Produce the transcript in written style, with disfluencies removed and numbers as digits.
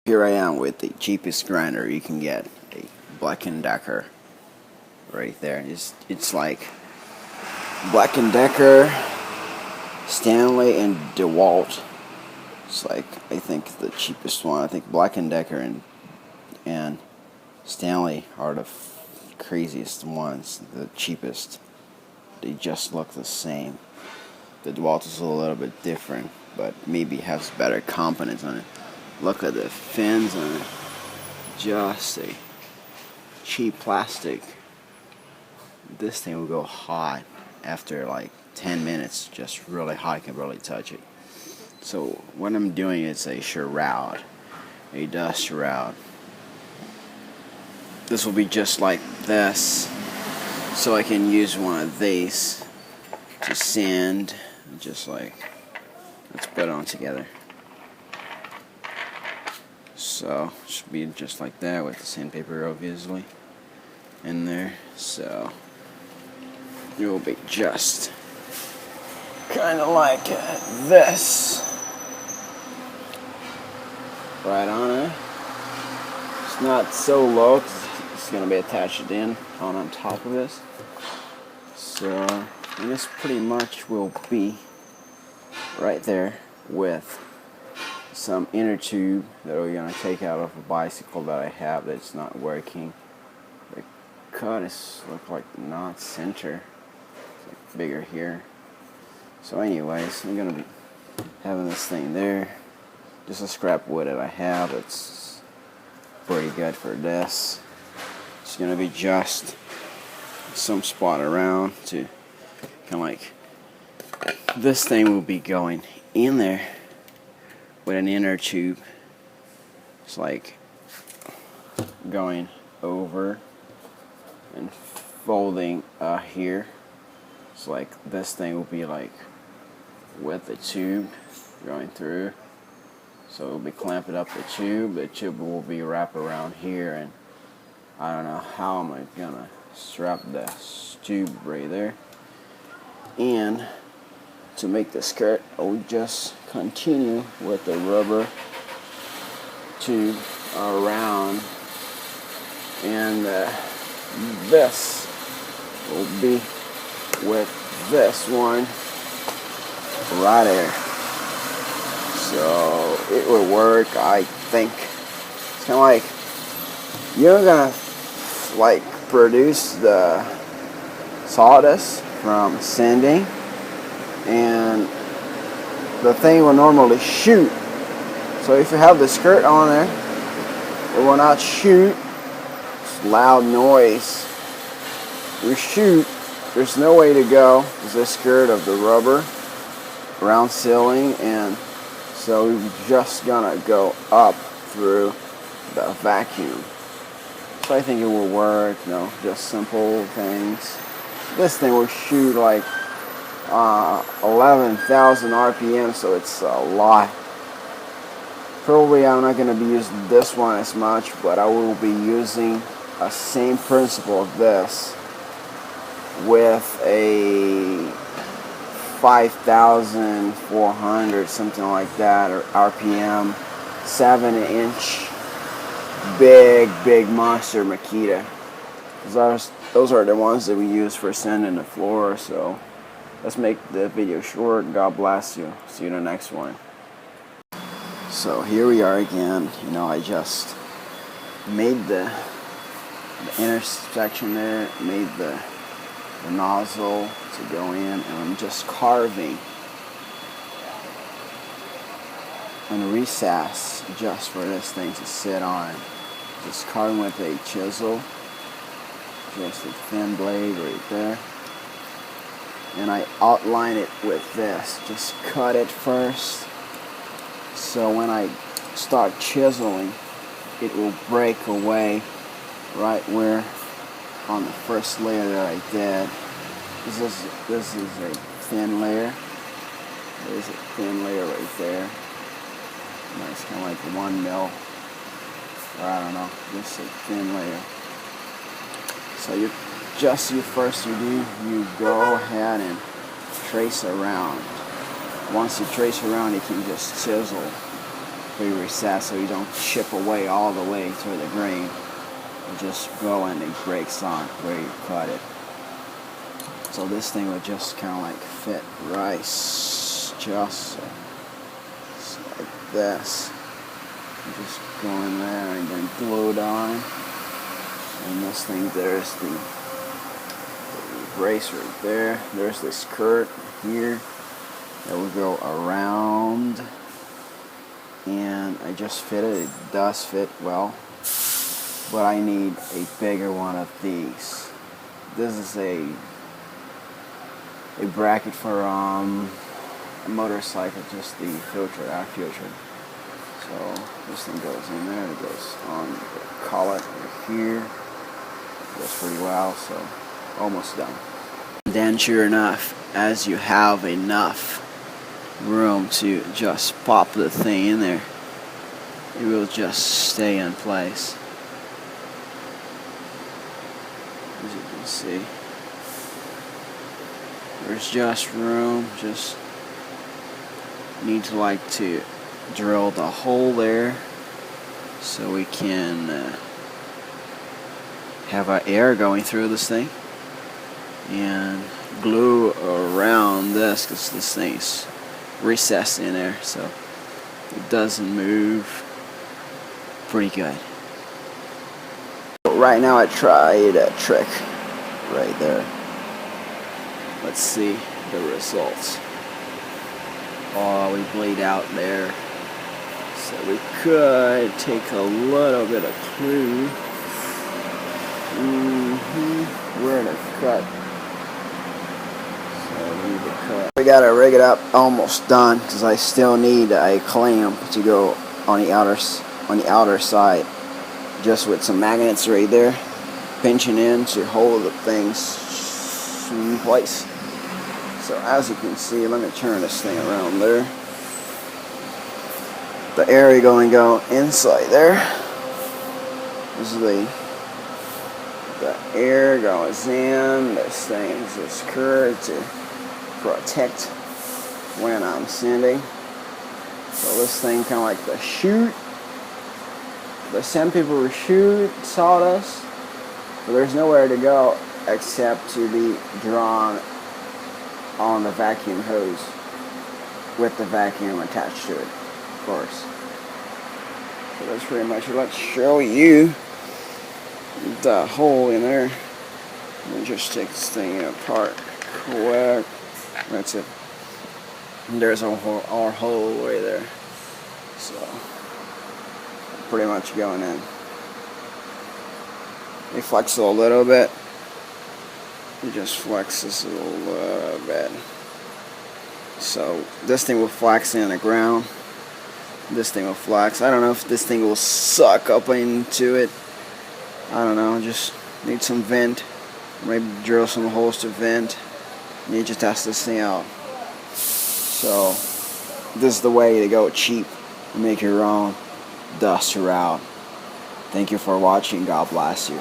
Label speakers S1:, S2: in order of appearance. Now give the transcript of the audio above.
S1: Here I am with the cheapest grinder you can get, a Black & Decker, right there. It's like Black & Decker, Stanley, and DeWalt. It's like, I think the cheapest one. I think Black & Decker and Stanley are the craziest ones, the cheapest. They just look the same. The DeWalt is a little bit different, but maybe has better components on it. Look at the fins on it. Just a cheap plastic. This thing will go hot after like 10 minutes. Just really hot, you can barely touch it. So what I'm doing is a shroud, a dust shroud. This will be just like this. So I can use one of these to sand, just like, let's put it on together. So it should be just like that with the sandpaper obviously in there. So it will be just kind of like this, right on it. It's not so low because it's going to be attached in on top of this. So, and this pretty much will be right there with some inner tube that we're going to take out of a bicycle that I have that's not working. The cut is look like not center. It's like bigger here. So anyways, I'm going to be having this thing there. Just a scrap wood that I have. It's pretty good for this. It's going to be just some spot around to kind of like, this thing will be going in there with an inner tube. It's like going over and folding here. It's like this thing will be like with the tube going through. So it'll be clamping up the tube. The tube will be wrapped around here, and I don't know how am I gonna strap this tube right there. And to make the skirt, I will just continue with the rubber tube around, and this will be with this one right there. So it will work, I think. It's kind of like you're gonna like produce the sawdust from sanding, and the thing will normally shoot. So if you have the skirt on there, it will not shoot. It's loud noise. You shoot, there's no way to go. There's a skirt of the rubber around sealing, and so you're just gonna go up through the vacuum. So I think it will work. Just simple things. This thing will shoot like 11,000 RPM, so it's a lot. Probably I'm not going to be using this one as much, but I will be using a same principle of this with a 5,400 something like that, or RPM, 7-inch big monster Makita. Those are the ones that we use for sanding the floor. So let's make the video short. God bless you. See you in the next one. So here we are again. I just made the intersection there, made the nozzle to go in, and I'm just carving and recess just for this thing to sit on. Just carving with a chisel, just a thin blade right there. And I outline it with this. Just cut it first, so when I start chiseling, it will break away right where on the first layer that I did. This is a thin layer. There's a thin layer right there. And it's kind of like 1 mil, or I don't know, just a thin layer. So you go ahead and trace around. Once you trace around, you can just chisel perfectly recessed so you don't chip away all the way to the grain. You just go and it breaks on where you cut it. So this thing would just kind of like fit right just like this. You just go in there and then glue it on. And this thing, there's the brace right there. There's the skirt here that will go around. And I just fit it. It does fit well. But I need a bigger one of these. This is a bracket for a motorcycle, just the filter, air filter. So this thing goes in there, it goes on the collet right here. It goes pretty well, so almost done. Then sure enough, as you have enough room to just pop the thing in there, it will just stay in place. As you can see, there's just room. Just need to drill the hole there so we can have our air going through this thing, and glue around this because this thing's recessed in there so it doesn't move. Pretty good. Right now I tried a trick right there. Let's see the results. Oh, we bleed out there. So we could take a little bit of glue. We're in a cut. So we need to cut. We gotta rig it up, almost done, because I still need a clamp to go on the outer side, just with some magnets right there, pinching in to hold the things in place. So as you can see, let me turn this thing around there. The area going to go inside there. This is the air goes in. This thing is just curved to protect when I'm sanding. So this thing kind of like the chute. The sandpaper chute sawdust, but there's nowhere to go except to be drawn on the vacuum hose with the vacuum attached to it, of course. So that's pretty much it. Let's show you the hole in there. Let me just take this thing apart quick. That's it. And there's our hole right there. So pretty much going in. We flex it a little bit. You just flex this a little bit. So this thing will flex in the ground. This thing will flex. I don't know if this thing will suck up into it. I don't know. Just need some vent. Maybe drill some holes to vent. Need to test this thing out. So this is the way to go cheap. Make your own. The shroud. Thank you for watching. God bless you.